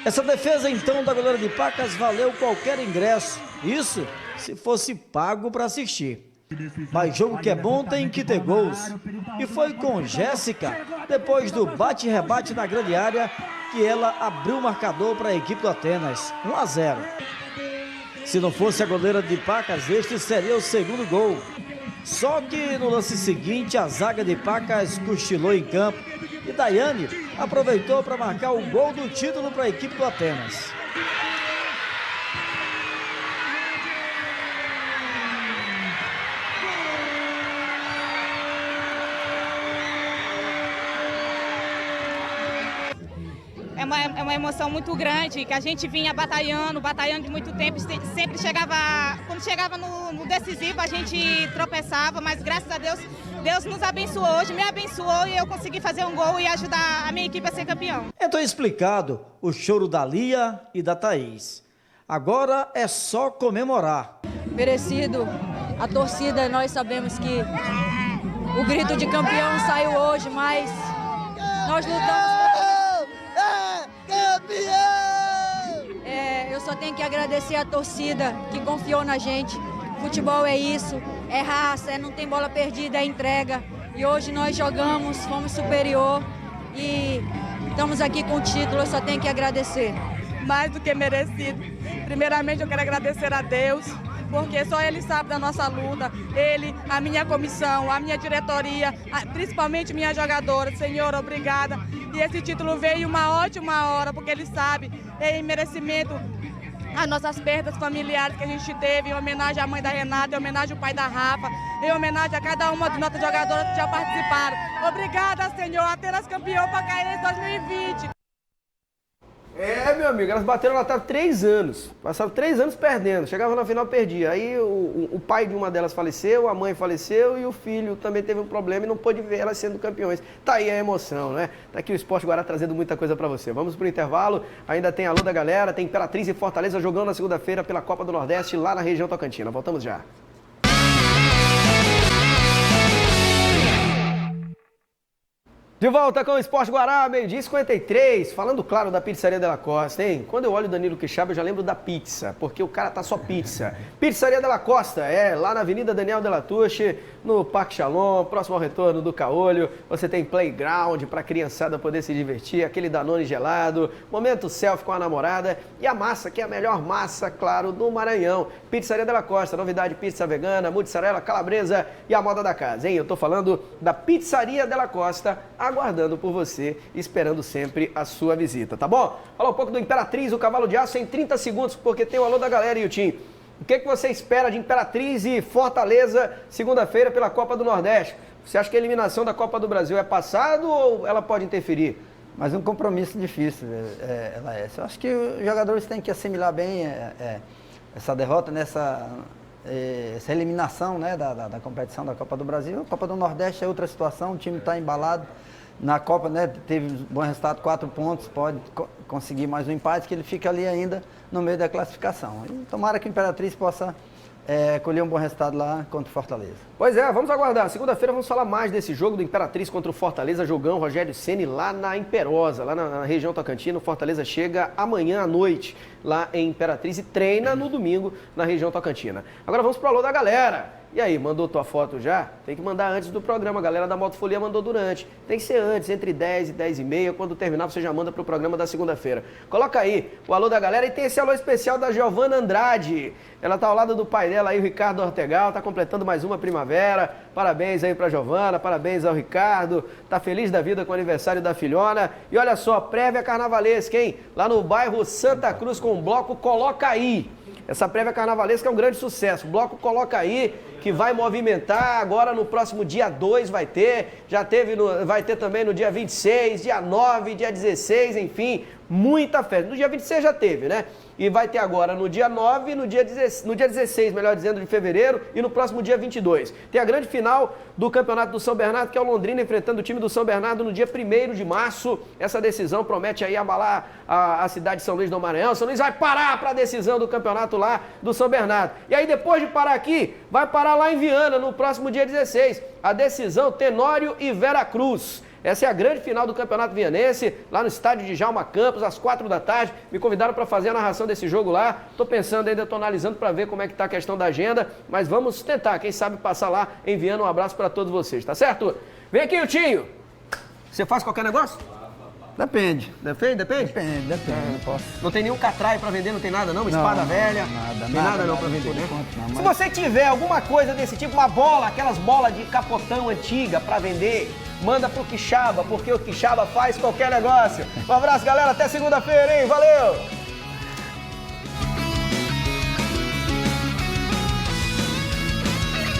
Essa defesa, então, da goleira de Pacas valeu qualquer ingresso. Isso se fosse pago para assistir. Mas jogo que é bom tem que ter gols. E foi com Jéssica, depois do bate-rebate na grande área, que ela abriu o marcador para a equipe do Atenas, 1-0. Se não fosse a goleira de Pacas, este seria o segundo gol. Só que no lance seguinte, a zaga de Pacas cochilou em campo e Daiane aproveitou para marcar o gol do título para a equipe do Atenas. uma emoção muito grande, que a gente vinha batalhando de muito tempo, sempre chegava, quando chegava no decisivo a gente tropeçava, mas graças a Deus, Deus nos abençoou hoje, me abençoou e eu consegui fazer um gol e ajudar a minha equipe a ser campeão. Então explicado o choro da Lia e da Thaís. Agora é só comemorar. Merecido, a torcida, nós sabemos que o grito de campeão saiu hoje, mas nós lutamos. Eu só tenho que agradecer a torcida que confiou na gente. Futebol é isso, é raça, não tem bola perdida, é entrega. E hoje nós jogamos, fomos superior e estamos aqui com o título, eu só tenho que agradecer. Mais do que merecido. Primeiramente eu quero agradecer a Deus, porque só Ele sabe da nossa luta, Ele, a minha comissão, a minha diretoria, principalmente minha jogadora. Senhor, obrigada. E esse título veio uma ótima hora, porque Ele sabe, é em merecimento às nossas perdas familiares que a gente teve, em homenagem à mãe da Renata, em homenagem ao pai da Rafa, em homenagem a cada uma das nossas jogadoras que já participaram. Obrigada, Senhor, apenas campeão Pacaense 2020. É, meu amigo, elas bateram na trave 3 anos. Passaram 3 anos perdendo. Chegavam na final, perdia. Aí o pai de uma delas faleceu, a mãe faleceu e o filho também teve um problema e não pôde ver elas sendo campeões. Tá aí a emoção, né? Tá aqui o Esporte Guará trazendo muita coisa pra você. Vamos pro intervalo. Ainda tem alô da galera, tem Imperatriz e Fortaleza jogando na segunda-feira pela Copa do Nordeste lá na região Tocantina. Voltamos já. De volta com o Esporte Guará, 12h53, falando claro da Pizzaria Della Costa, hein? Quando eu olho o Danilo Quixaba, eu já lembro da pizza, porque o cara tá só pizza. Pizzaria Della Costa, lá na Avenida Daniel Della Touche, no Parque Shalom, próximo ao retorno do Caolho. Você tem playground pra criançada poder se divertir, aquele Danone gelado, momento selfie com a namorada e a massa, que é a melhor massa, claro, do Maranhão. Pizzaria Della Costa, novidade pizza vegana, mozzarella, calabresa e a moda da casa, hein? Eu tô falando da Pizzaria Della Costa, aguardando por você, esperando sempre a sua visita, tá bom? Fala um pouco do Imperatriz, o Cavalo de Aço em 30 segundos, porque tem o alô da galera, Yutim. O que você espera de Imperatriz e Fortaleza segunda-feira pela Copa do Nordeste? Você acha que a eliminação da Copa do Brasil é passado ou ela pode interferir? Mas um compromisso difícil, Laércio. Eu acho que os jogadores têm que assimilar bem essa derrota, essa eliminação, né, da competição da Copa do Brasil. A Copa do Nordeste é outra situação, o time está embalado. Na Copa, né, teve um bom resultado, 4 pontos, pode conseguir mais um empate, que ele fica ali ainda no meio da classificação. E tomara que o Imperatriz possa colher um bom resultado lá contra o Fortaleza. Pois é, vamos aguardar. Segunda-feira vamos falar mais desse jogo do Imperatriz contra o Fortaleza, jogão Rogério Ceni lá na Imperosa, lá na região Tocantina. O Fortaleza chega amanhã à noite lá em Imperatriz e treina no domingo na região Tocantina. Agora vamos pro alô da galera. E aí, mandou tua foto já? Tem que mandar antes do programa, a galera da Motofolia mandou durante. Tem que ser antes, entre 10 e 10 e meia, quando terminar você já manda pro programa da segunda-feira. Coloca aí o alô da galera e tem esse alô especial da Giovana Andrade. Ela tá ao lado do pai dela aí, o Ricardo Ortegal, tá completando mais uma primavera. Parabéns aí pra Giovana, parabéns ao Ricardo, tá feliz da vida com o aniversário da filhona. E olha só, prévia carnavalesca, hein? Lá no bairro Santa Cruz com o bloco Coloca Aí. Essa prévia carnavalesca é um grande sucesso. O bloco Coloca Aí, que vai movimentar agora no próximo dia 2 vai ter, vai ter também no dia 26, dia 9, dia 16, enfim, muita festa. No dia 26 já teve, né? E vai ter agora no dia 9, no dia 16, melhor dizendo, de fevereiro, e no próximo dia 22. Tem a grande final do Campeonato do São Bernardo, que é o Londrina enfrentando o time do São Bernardo no dia 1º de março. Essa decisão promete aí abalar a cidade de São Luís do Maranhão. São Luís vai parar para a decisão do campeonato lá do São Bernardo. E aí depois de parar aqui, vai parar lá em Viana, no próximo dia 16. A decisão Tenório e Veracruz. Essa é a grande final do Campeonato Vianense, lá no estádio de Djalma Campos, às 4 da tarde. Me convidaram para fazer a narração desse jogo lá. Estou pensando ainda, estou analisando para ver como é que está a questão da agenda, mas vamos tentar, quem sabe passar lá enviando um abraço para todos vocês, tá certo? Vem aqui, Yutinho. Você faz qualquer negócio? Depende. Depende? Depende, não posso. Não tem nenhum catraio pra vender, não tem nada não? Uma espada velha? Nada não pra vender, né? Não, Se você tiver alguma coisa desse tipo, uma bola, aquelas bolas de capotão antiga pra vender, manda pro Quixaba, porque o Quixaba faz qualquer negócio. Um abraço, galera, até segunda-feira, hein? Valeu!